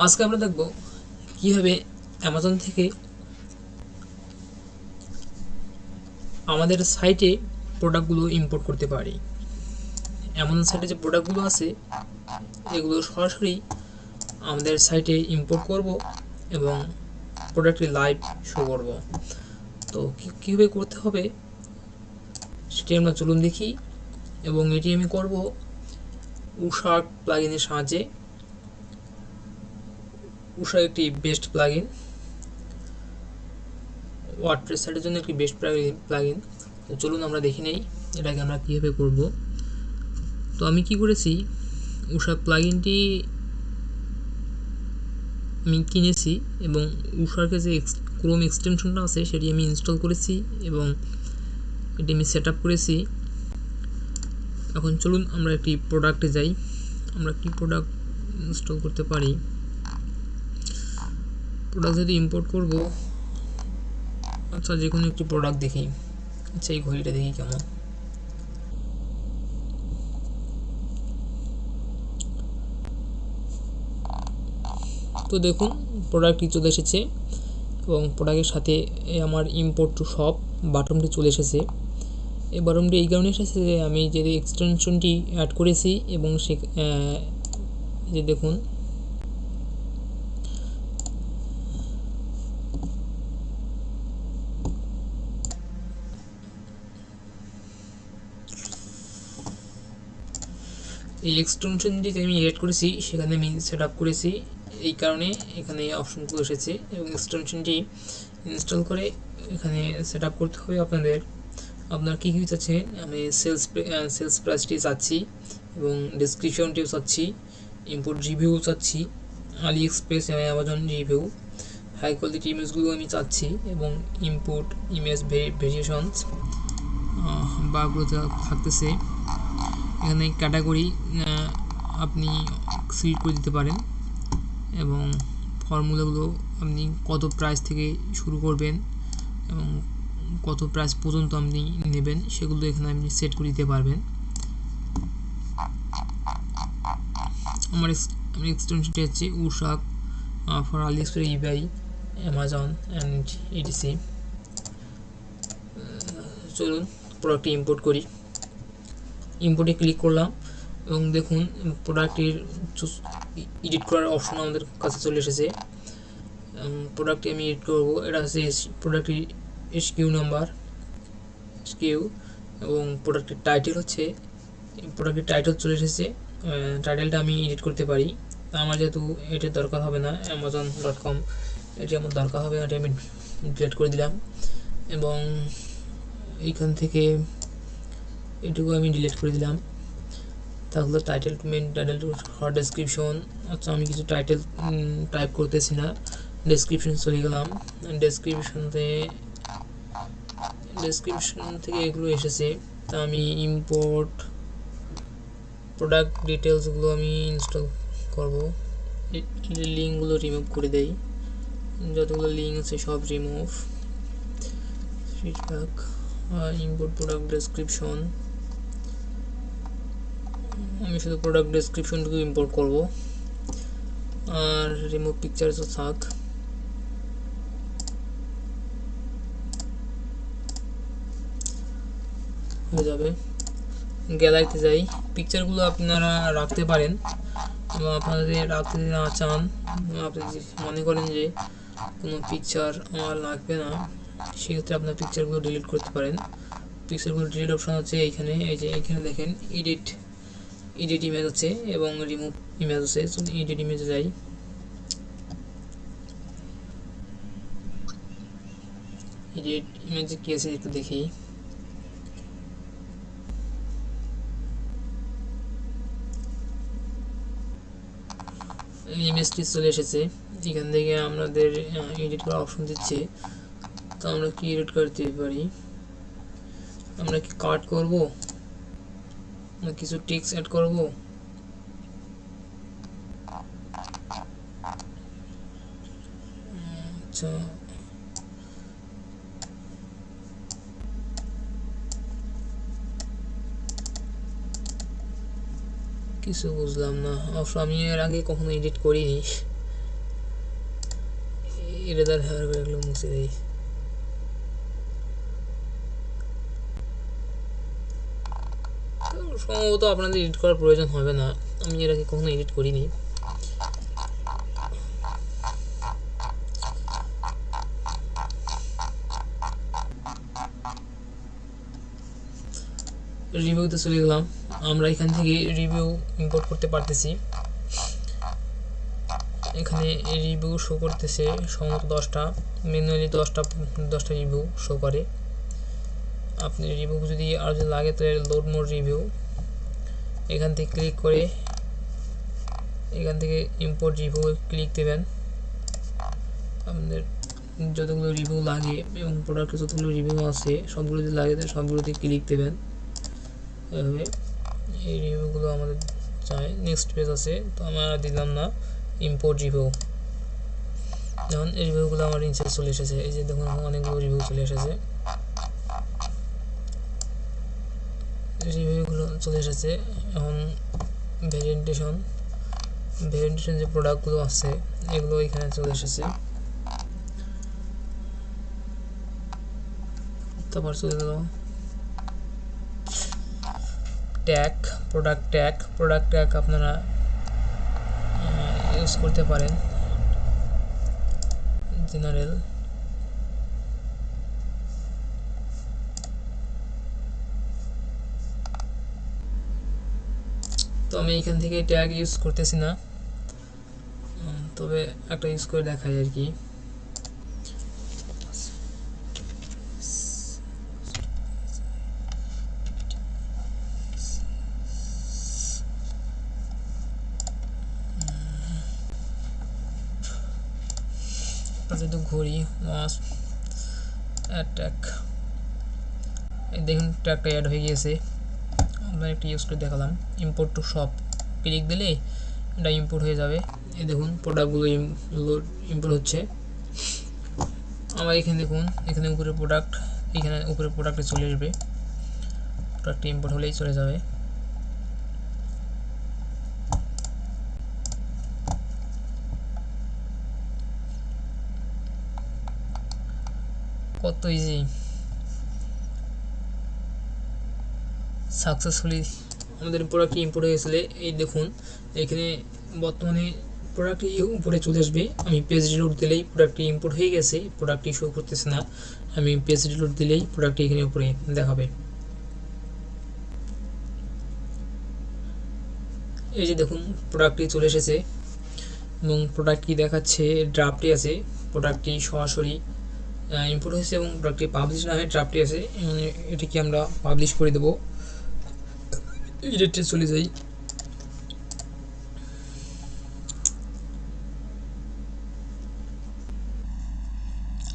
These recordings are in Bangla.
আজকে আমরা দেখব কিভাবে অ্যামাজন থেকে আমাদের সাইটে প্রোডাক্টগুলো ইম্পোর্ট করতে পারি। অ্যামাজন সাইটে যে প্রোডাক্টগুলো আছে এগুলো সরাসরি আমাদের সাইটে ইম্পোর্ট করব এবং প্রোডাক্টটি লাইভ শো করব। তো কীভাবে করতে হবে সেটি আমরা চলুন দেখি, এবং এটি আমি করব Wooshark প্লাগইনের সাহায্যে। Wooshark একটি বেস্ট প্লাগইন, ওয়ার্ডপ্রেস সাইটের জন্য একটি বেস্ট প্লাগইন। তো চলুন আমরা দেখে নেই এটাকে আমরা কীভাবে করব। তো আমি কি করেছি, Wooshark প্লাগইনটি আমি কিনেছি এবং Wooshark-এর যে ক্রোম এক্সটেনশনটা আছে সেটি আমি ইনস্টল করেছি এবং এটি আমি সেট আপ করেছি। এখন চলুন আমরা একটি প্রোডাক্টে যাই। আমরা কি প্রোডাক্ট ইনস্টল করতে পারি, প্রোডাক্ট যদি ইম্পোর্ট করব, আচ্ছা যে কোনো একটি প্রোডাক্ট দেখি। আচ্ছা এই ঘড়িটা দেখি কেমন। তো দেখুন প্রোডাক্টটি চলে এসেছে এবং প্রোডাক্টের সাথে আমার ইম্পোর্ট টু শপ বাটনটি চলে এসেছে। এই বাটনটি এই কারণে এসেছে যে আমি যে এক্সটেনশনটি অ্যাড করেছি এবং সে যে দেখুন এই এক্সটেনশনটি আমি এড করেছি, সেখানে আমি সেট আপ করেছি, এই কারণে এখানে অপশনগুলো এসেছে। এবং এক্সটেনশনটি ইনস্টল করে এখানে সেট আপ করতে হবে আপনার কী কী চাচ্ছেন। আমি সেলস প্রাইসটি চাচ্ছি এবং ডেসক্রিপশনটিও চাচ্ছি, ইম্পোর্ট রিভিউ চাচ্ছি, আলি এক্সপ্রেস এবং অ্যামাজন রিভিউ, হাই কোয়ালিটি ইমেজগুলো আমি চাচ্ছি এবং ইম্পোর্ট ইমেজ ভেরিয়েশনস বাগুলো থাকতেছে। এখানে ক্যাটাগরি আপনি সিলেক্ট করে দিতে পারেন এবং ফর্মুলাগুলো আপনি কত প্রাইস থেকে শুরু করবেন এবং কত প্রাইস পর্যন্ত আপনি নেবেন সেগুলো এখানে আপনি সেট করে দিতে পারবেন। আমার এক্সটেনশনটি হচ্ছে Wooshark for AliExpress, eBay, Amazon and etc. চলুন প্রোডাক্টটি ইম্পোর্ট করি। ইম্পোর্টে ক্লিক করলাম এবং দেখুন প্রোডাক্টটির এডিট করার অপশন আমাদের কাছে চলে এসেছে। প্রোডাক্টটি আমি এডিট করব। এটা হচ্ছে প্রোডাক্টটির SKU নাম্বার এবং প্রোডাক্টের টাইটেল হচ্ছে, প্রোডাক্টের টাইটেল চলে এসেছে। টাইটেলটা আমি এডিট করতে পারি, আমার যেহেতু এটির দরকার হবে না, amazon.com এটি আমার দরকার হবে, এটি আমি ডিলিট করে দিলাম এবং এইখান থেকে এটুকু আমি ডিলিট করে দিলাম। তাহলে title to main title to hot description. আচ্ছা আমি কিছু টাইটেল টাইপ করতেছি না, ডেসক্রিপশন চলে গেলাম। ডেসক্রিপশন থেকে এগুলো এসেছে। তা আমি ইম্পোর্ট প্রোডাক্ট ডিটেলসগুলো আমি ইনস্টল করব। লিঙ্কগুলো রিমুভ করে দেই, যতগুলো লিঙ্ক আছে সব remove. Feedback, import product description, আমি শুধু প্রোডাক্ট ডেসক্রিপশনটুকু ইম্পোর্ট করব আর রিমুভ পিকচারসও থাক। হয়ে যাবে। গ্যালারিতে যাই, পিকচারগুলো আপনারা রাখতে পারেন এবং আপনাদের রাখতে না চান, আপনি মনে করেন যে কোনো পিকচার আমার লাগবে না, সেক্ষেত্রে আপনার পিকচারগুলো ডিলিট করতে পারেন। পিকচারগুলো ডিলিট অপশন হচ্ছে এইখানে, এই যে এখানে দেখেন এডিট ইমেজ আছে এবং রিমুভ ইমেজ আছে। এডিট ইমেজে যাই, এডিট ইমেজে কি আছে একটু দেখি। ইমেজটি চলে এসেছে, এখান থেকে আমাদের এডিট করার অপশন দিচ্ছে। তো আমরা কি এডিট করতে পারি, আমরা কি কাট করব না কিছু টেক্সট অ্যাড করব। আচ্ছা কিছু বুঝলাম না, অবশ্য আমি এর আগে কখনো এডিট করিনি, ইরেজার ব্যবহার করে এগুলো মুছে দিই। সম্ভবত আপনাদের এডিট করার প্রয়োজন হবে না, আমি এর আগে কখনো এডিট করিনি। রিভিউতে চলে গেলাম। আমরা এখান থেকে রিভিউ ইম্পোর্ট করতে পারতেছি। এখানে রিভিউ শো করতেছে সম্ভবত 10টা, ম্যানুয়ালি 10টা রিভিউ শো করে। আপনি রিভিউ যদি আর যদি লাগে তো লোড মোর রিভিউ, এখান থেকে ক্লিক করে এখান থেকে ইম্পোর্ট রিভিউ ক্লিক দেবেন। আপনাদের যতগুলো রিভিউ লাগে এবং প্রোডাক্টের যতগুলো রিভিউ আছে সবগুলো যদি লাগে সবগুলোতে ক্লিক দেবেন। এভাবে এই রিভিউগুলো আমাদের চাই। নেক্সট পেজ আছে, তো আমরা দিলাম না, ইম্পোর্ট রিভিউ। যেমন এই রিভিউগুলো আমার নিচে চলে এসেছে, এই যে দেখুন অনেকগুলো রিভিউ চলে এসেছে, রিভিউগুলো চলে এসেছে। এখন ভেরিয়েন্টেশন যে প্রোডাক্টগুলো আছে এগুলো এখানে চলে এসেছে। তারপর চলে গেল ট্যাগ, প্রোডাক্ট ট্যাগ আপনারা ইউজ করতে পারেন। জেনারেল তো আমি এখান থেকে ট্যাগ ইউজ করতেছি না, তবে একটা ইউজ করে দেখাই আর কি। যেহেতু ঘড়ি ওয়াচ ট্যাগ, দেখুন ট্যাগটা অ্যাড হয়ে গিয়েছে। আমরা একটা ইউজ করে দেখালাম। ইম্পোর্ট টু শপ ক্লিক দিলে এটা ইম্পোর্ট হয়ে যাবে। এই দেখুন প্রোডাক্টগুলো ইম্পোর্ট হচ্ছে। আমার এখানে দেখুন, এখানে উপরে প্রোডাক্ট, এখানে উপরে প্রোডাক্টে চলে আসবে। প্রোডাক্টটি ইম্পোর্ট হলেই চলে যাবে। কত ইজি, সাকসেসফুলি আমাদের প্রোডাক্টটি ইম্পোর্ট হয়ে গেছিলো। এই দেখুন এখানে বর্তমানে প্রোডাক্টটি উপরে চলে আসবে। আমি পেজ রিলোড দিলেই প্রোডাক্টটি ইম্পোর্ট হয়ে গেছে, প্রোডাক্টটি শো করতেছে না। আমি পেজ রিলোড দিলেই প্রোডাক্টটি এখানে উপরে দেখাবে। এই যে দেখুন প্রোডাক্টটি চলে এসেছে এবং প্রোডাক্টটি দেখাচ্ছে ড্রাফটে আছে। প্রোডাক্টটি সরাসরি ইম্পোর্ট হয়েছে এবং প্রোডাক্টটি পাবলিশ না হয়ে ড্রাফটে আছে। এটিকে আমরা পাবলিশ করে দেবো। এডিটে চলে যাই।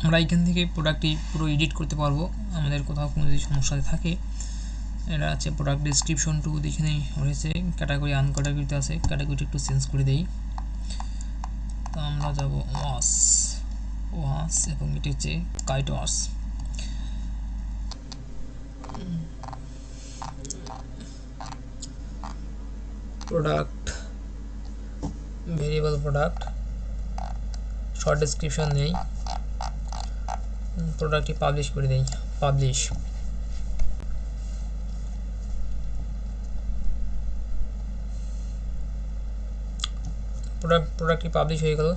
আমরা এখান থেকে প্রোডাক্টটি পুরো এডিট করতে পারবো আমাদের কোথাও কোনো যদি সমস্যা থাকে। এটা আছে প্রোডাক্ট ডেসক্রিপশন টু, এখানে রয়েছে ক্যাটাগরি আনক্যাটাগরিতে আছে, ক্যাটাগরিটি একটু চেঞ্জ করে দেই। তো আমরা যাব ওয়াশ এবং এটি হচ্ছে kite wash. Product variable product, short description নেই, প্রোডাক্টটি পাবলিশ করে দেই। পাবলিশ প্রোডাক্টটি পাবলিশ হয়ে গেল।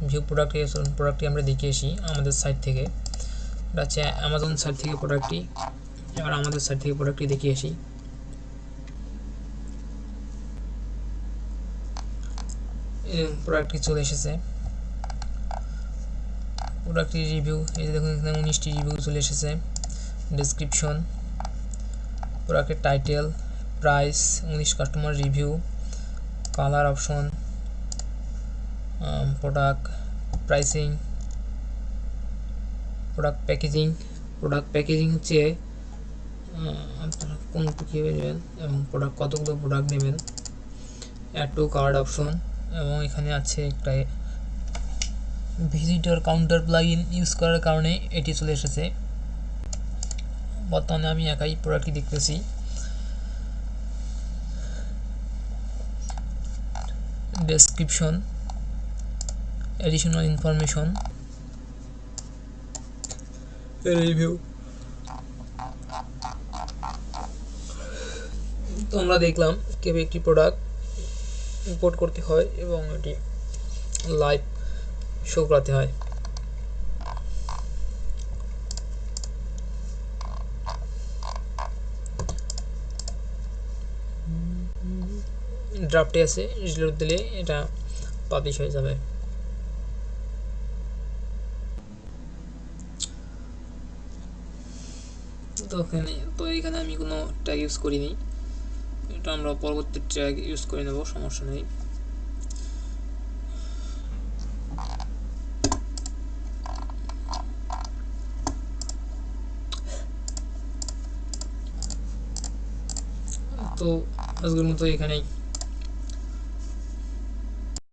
ভিউ প্রোডাক্টটি আমরা দেখে আসি আমাদের সাইট থেকে। এটা হচ্ছে অ্যামাজন সাইট থেকে প্রোডাক্টটি। এবার আমাদের সাইট থেকে প্রোডাক্টটি দেখে আসি। প্রোডাক্টটি চলে এসেছে। প্রোডাক্টটি রিভিউ, এই যে দেখুন এখানে 19টি রিভিউ চলে এসেছে। ডেসক্রিপশন, প্রোডাক্টের title, price, 19 customer review, colour option, product pricing, product packaging হচ্ছে আপনারা কোনটা কীভাবে নেবেন এবং প্রোডাক্ট কতগুলো প্রোডাক্ট নেবেন। অ্যাড টু কার্ড অপশন, এবং এখানে আছে একটা ভিজিটর কাউন্টার প্লাগইন ইউজ করার কারণে এটি চলে এসেছে। বর্তমানে আমি একাই প্রোডাক্টটি দেখতেছি। Description, additional information, review. তো আমরা দেখলাম কিভাবে একটি প্রোডাক্ট ইম্পোর্ট করতে হয় এবং এটি লাইভ শো করাতে হয়। ড্রাফটে আছে, রিলোড দিলে এটা পাবলিশ হয়ে যাবে। তো এখানে আমি কোনো ট্যাগ ইউজ করিনি, এটা আমরা পরবর্তী ট্যাগ ইউজ করে নেব, সমস্যা নেই। তো আজকের মতো এখানেই।